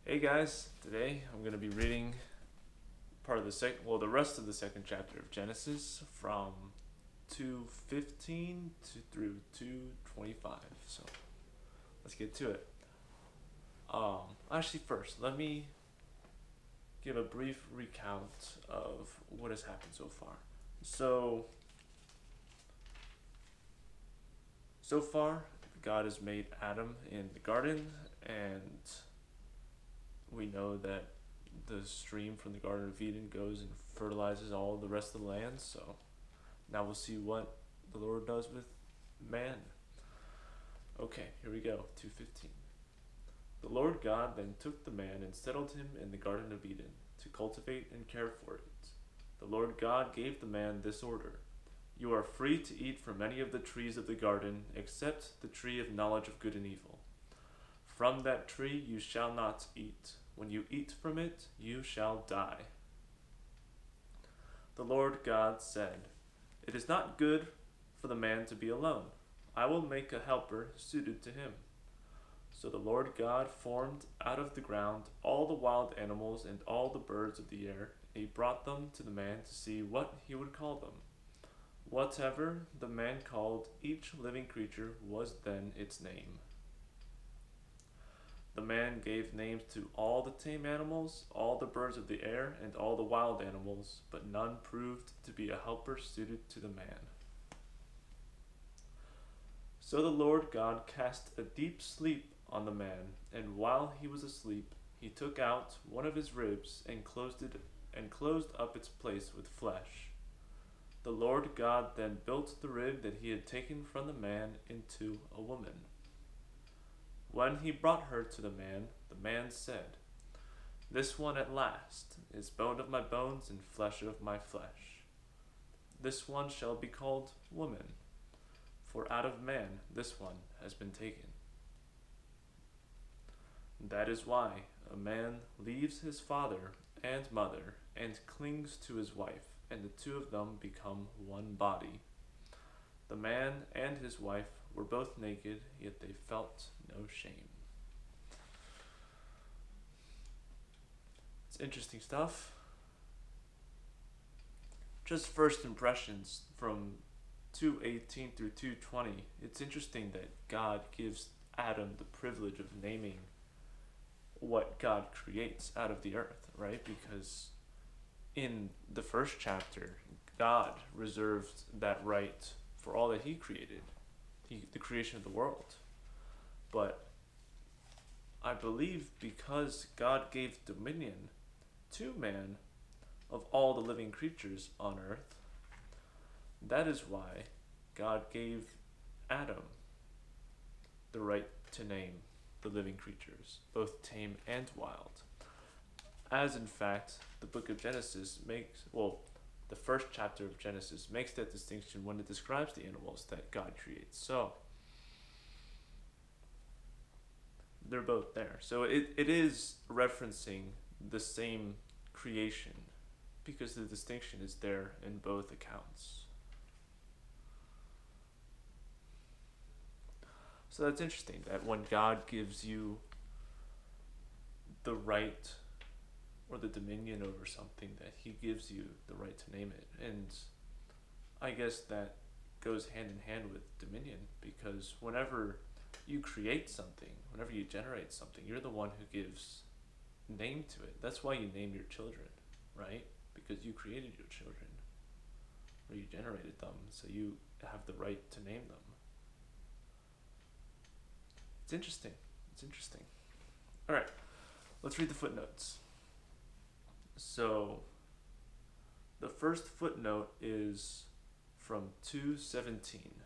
Hey guys, today I'm going to be reading the rest of the second chapter of Genesis from 2:15 through 2:25. So let's get to it. Actually, first, let me give a brief recount of what has happened so far. So far, God has made Adam in the garden, and we know that the stream from the Garden of Eden goes and fertilizes all the rest of the land. So now we'll see what the Lord does with man. Okay, here we go. 2:15. The Lord God then took the man and settled him in the Garden of Eden to cultivate and care for it. The Lord God gave the man this order: You are free to eat from any of the trees of the garden except the tree of knowledge of good and evil. From that tree you shall not eat. When you eat from it, you shall die. The Lord God said, It is not good for the man to be alone. I will make a helper suited to him. So the Lord God formed out of the ground all the wild animals and all the birds of the air, and he brought them to the man to see what he would call them. Whatever the man called each living creature was then its name. The man gave names to all the tame animals, all the birds of the air, and all the wild animals, but none proved to be a helper suited to the man. So the Lord God cast a deep sleep on the man, and while he was asleep, he took out one of his ribs and closed up its place with flesh. The Lord God then built the rib that he had taken from the man into a woman. When he brought her to the man said, This one at last is bone of my bones and flesh of my flesh. This one shall be called woman, for out of man this one has been taken. That is why a man leaves his father and mother and clings to his wife, and the two of them become one body. The man and his wife were both naked, yet they felt no shame. It's interesting stuff. Just first impressions from 2:18 through 2:20. It's interesting that God gives Adam the privilege of naming what God creates out of the earth, right? Because in the first chapter, God reserved that right for all that he created, the creation of the world. But I believe because God gave dominion to man of all the living creatures on earth, that is why God gave Adam the right to name the living creatures, both tame and wild. As in fact, the book of Genesis the first chapter of Genesis makes that distinction when it describes the animals that God creates. So they're both there. So it is referencing the same creation because the distinction is there in both accounts. So that's interesting that when God gives you the right or the dominion over something, that he gives you the right to name it. And I guess that goes hand in hand with dominion, because whenever you create something, whenever you generate something, you're the one who gives name to it. That's why you name your children, right? Because you created your children, or you generated them, so you have the right to name them. It's interesting. All right, let's read the footnotes. So the first footnote is from 2:17.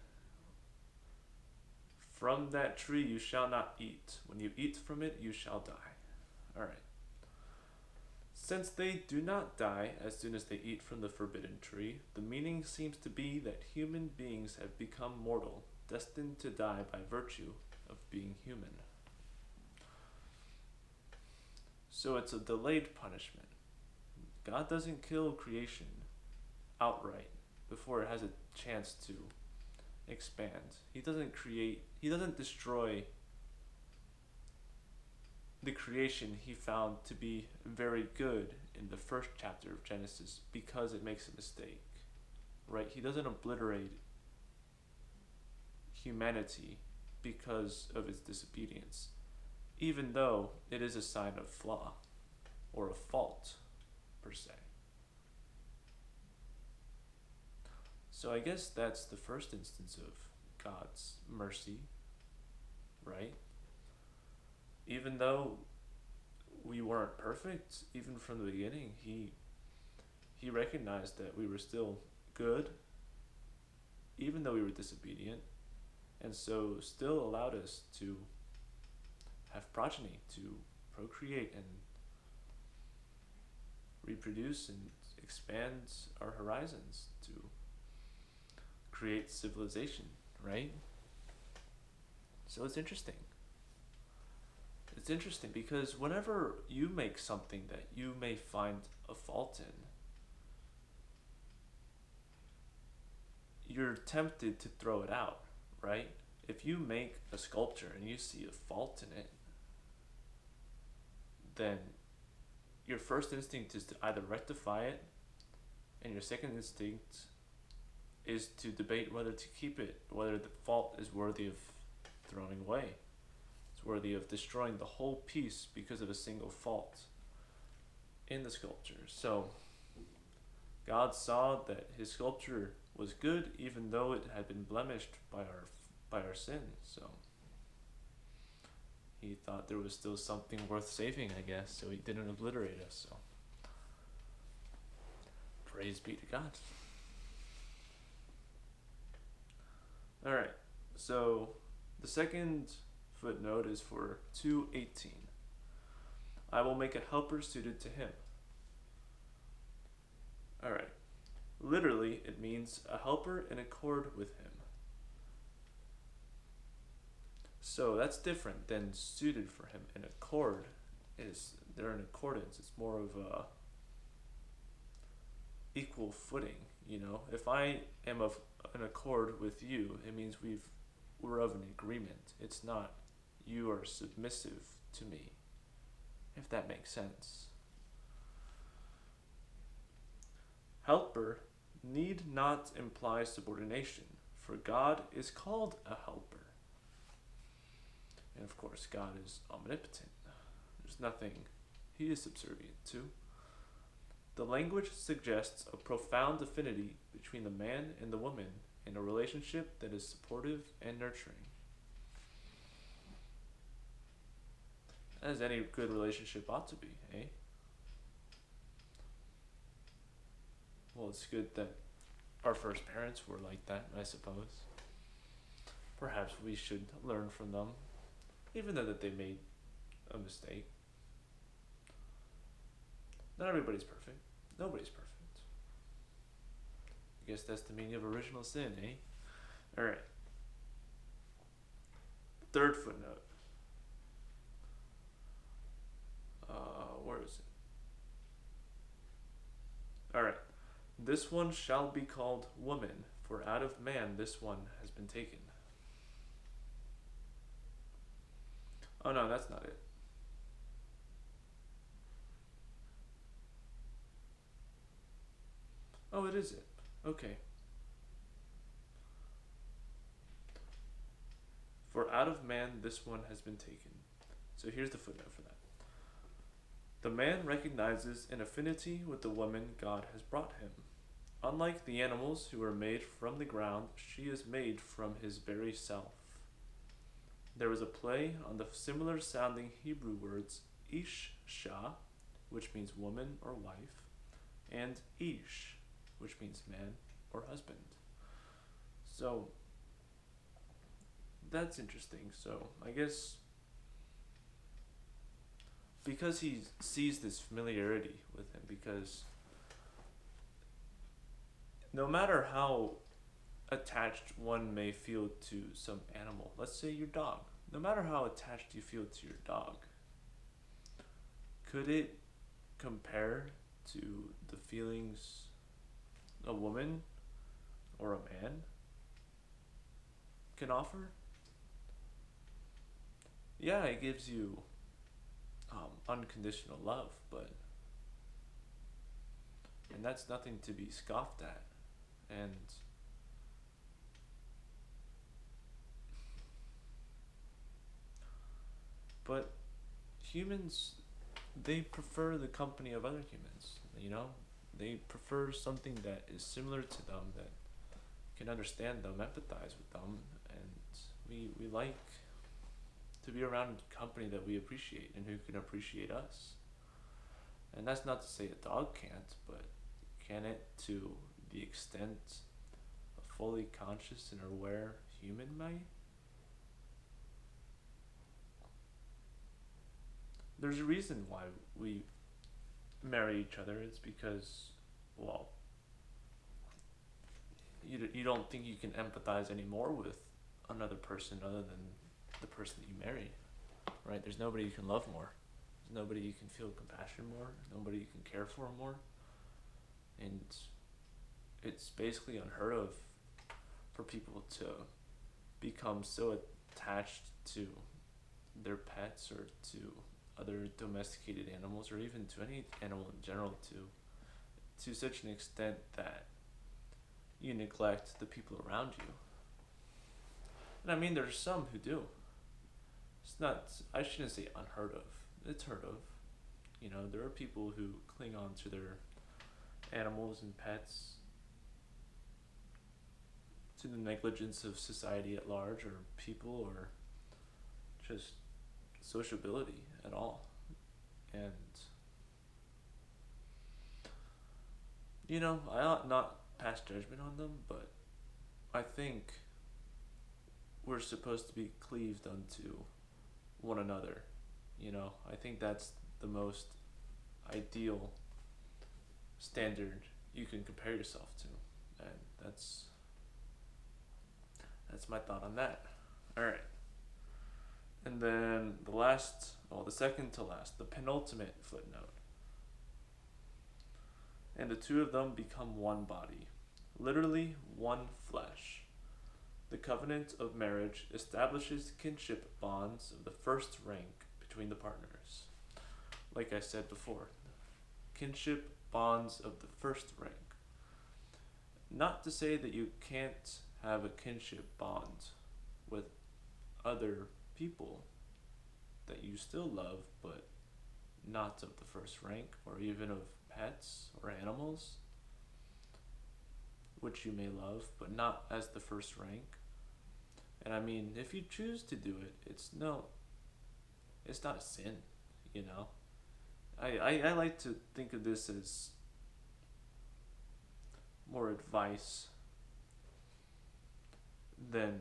From that tree you shall not eat. When you eat from it, you shall die. All right. Since they do not die as soon as they eat from the forbidden tree, the meaning seems to be that human beings have become mortal, destined to die by virtue of being human. So it's a delayed punishment. God doesn't kill creation outright before it has a chance to expand. He doesn't destroy the creation he found to be very good in the first chapter of Genesis because it makes a mistake, right? He doesn't obliterate humanity because of its disobedience, even though it is a sign of flaw or a fault, per se. So I guess that's the first instance of God's mercy, right? Even though we weren't perfect, even from the beginning, he recognized that we were still good, even though we were disobedient, and so still allowed us to have progeny, to procreate and reproduce and expand our horizons, to create civilization, right? So it's interesting. It's interesting because whenever you make something that you may find a fault in, you're tempted to throw it out, right? If you make a sculpture and you see a fault in it, then your first instinct is to either rectify it, and your second instinct is to debate whether to keep it, whether the fault is worthy of throwing away. It's worthy of destroying the whole piece because of a single fault in the sculpture. So God saw that his sculpture was good even though it had been blemished by our sin. So he thought there was still something worth saving, I guess, so he didn't obliterate us. So praise be to God. Alright, so the second footnote is for 2:18. I will make a helper suited to him. Alright, literally it means a helper in accord with him. So that's different than suited for him. In accord is they're in accordance. It's more of a equal footing, you know. If I am of an accord with you, it means we're of an agreement. It's not you are submissive to me, if that makes sense. Helper need not imply subordination, for God is called a helper. And of course, God is omnipotent. There's nothing he is subservient to. The language suggests a profound affinity between the man and the woman in a relationship that is supportive and nurturing. As any good relationship ought to be, eh? Well, it's good that our first parents were like that, I suppose. Perhaps we should learn from them, even though that they made a mistake. Not everybody's perfect. Nobody's perfect. I guess that's the meaning of original sin, eh? Alright. Third footnote. Where is it? Alright. This one shall be called woman, for out of man this one has been taken. Oh no, that's not it. Oh, it is it. Okay. For out of man this one has been taken. So here's the footnote for that. The man recognizes an affinity with the woman God has brought him. Unlike the animals who are made from the ground, she is made from his very self. There is a play on the similar sounding Hebrew words Isha, which means woman or wife, and Ish, which means man or husband. So that's interesting. So I guess because he sees this familiarity with him, because no matter how attached one may feel to some animal, let's say your dog, no matter how attached you feel to your dog, could it compare to the feelings a woman or a man can offer? Yeah, it gives you unconditional love, and that's nothing to be scoffed at. And but humans, they prefer the company of other humans, you know? They prefer something that is similar to them, that can understand them, empathize with them, and we like to be around company that we appreciate and who can appreciate us. And that's not to say a dog can't, but can it to the extent a fully conscious and aware human might? There's a reason why we marry each other. It's because, well, you don't think you can empathize anymore with another person other than the person that you married, right? There's nobody you can love more. There's nobody you can feel compassion more. Nobody you can care for more. And it's basically unheard of for people to become so attached to their pets or to other domesticated animals, or even to any animal in general, to such an extent that you neglect the people around you. And I mean, there's some who do. It's not, I shouldn't say unheard of. It's heard of. You know, there are people who cling on to their animals and pets to the negligence of society at large, or people, or just sociability at all. And, you know, I ought not pass judgment on them, but I think we're supposed to be cleaved unto one another. You know, I think that's the most ideal standard you can compare yourself to. And that's my thought on that. Alright. And then the second to last, the penultimate footnote. And the two of them become one body, literally one flesh. The covenant of marriage establishes kinship bonds of the first rank between the partners. Like I said before, kinship bonds of the first rank. Not to say that you can't have a kinship bond with other people that you still love, but not of the first rank, or even of pets or animals, which you may love, but not as the first rank. And I mean, if you choose to do it, it's not a sin, you know? I like to think of this as more advice than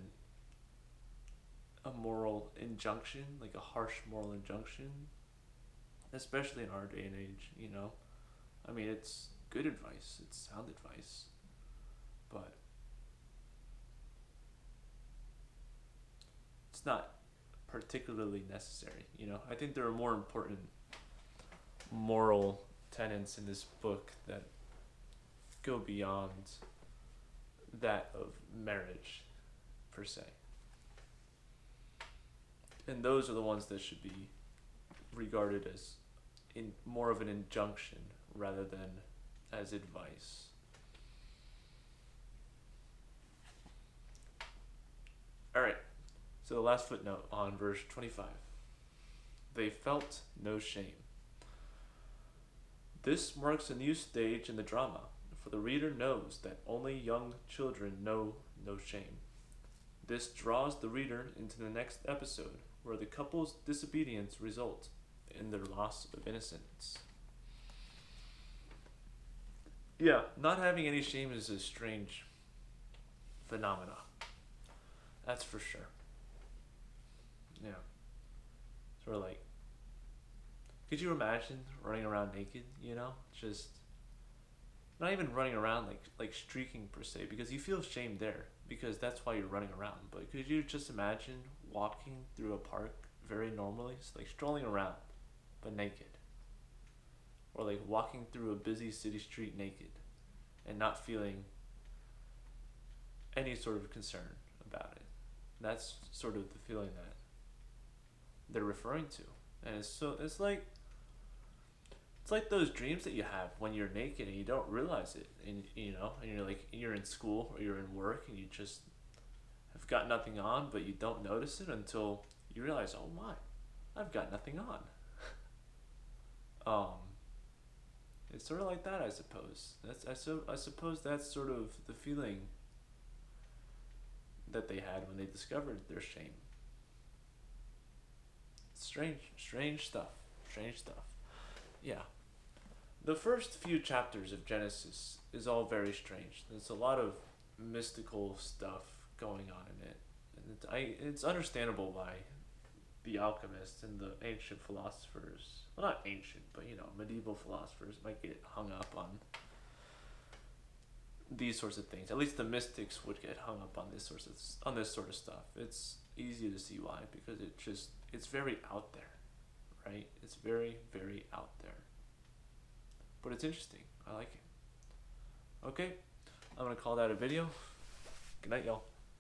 a moral injunction, like a harsh moral injunction, especially in our day and age, you know? I mean, it's good advice, it's sound advice, but it's not particularly necessary, you know? I think there are more important moral tenets in this book that go beyond that of marriage, per se. And those are the ones that should be regarded as more of an injunction rather than as advice. Alright, so the last footnote on verse 25. They felt no shame. This marks a new stage in the drama, for the reader knows that only young children know no shame. This draws the reader into the next episode, where the couple's disobedience results in their loss of innocence. Yeah, not having any shame is a strange phenomena. That's for sure. Yeah. Sort of like, could you imagine running around naked, you know? Just, not even running around like streaking per se, because you feel shame there, because that's why you're running around. But could you just imagine walking through a park very normally, like strolling around, but naked? Or like walking through a busy city street naked and not feeling any sort of concern about it. That's sort of the feeling that they're referring to. And it's like It's like those dreams that you have when you're naked and you don't realize it, and and you're like you're in school or you're in work and you just have got nothing on, but you don't notice it until you realize, oh my, I've got nothing on. Um, it's sort of like that, I suppose. I suppose that's sort of the feeling that they had when they discovered their shame. Strange stuff. Strange stuff. Yeah. The first few chapters of Genesis is all very strange. There's a lot of mystical stuff going on in it. And it's understandable why the alchemists and the ancient philosophers, well, not ancient, but medieval philosophers might get hung up on these sorts of things. At least the mystics would get hung up on this sort of stuff. It's easy to see why, because it's very out there, right? It's very, very out there. But it's interesting. I like it. Okay, I'm gonna call that a video. Good night, y'all.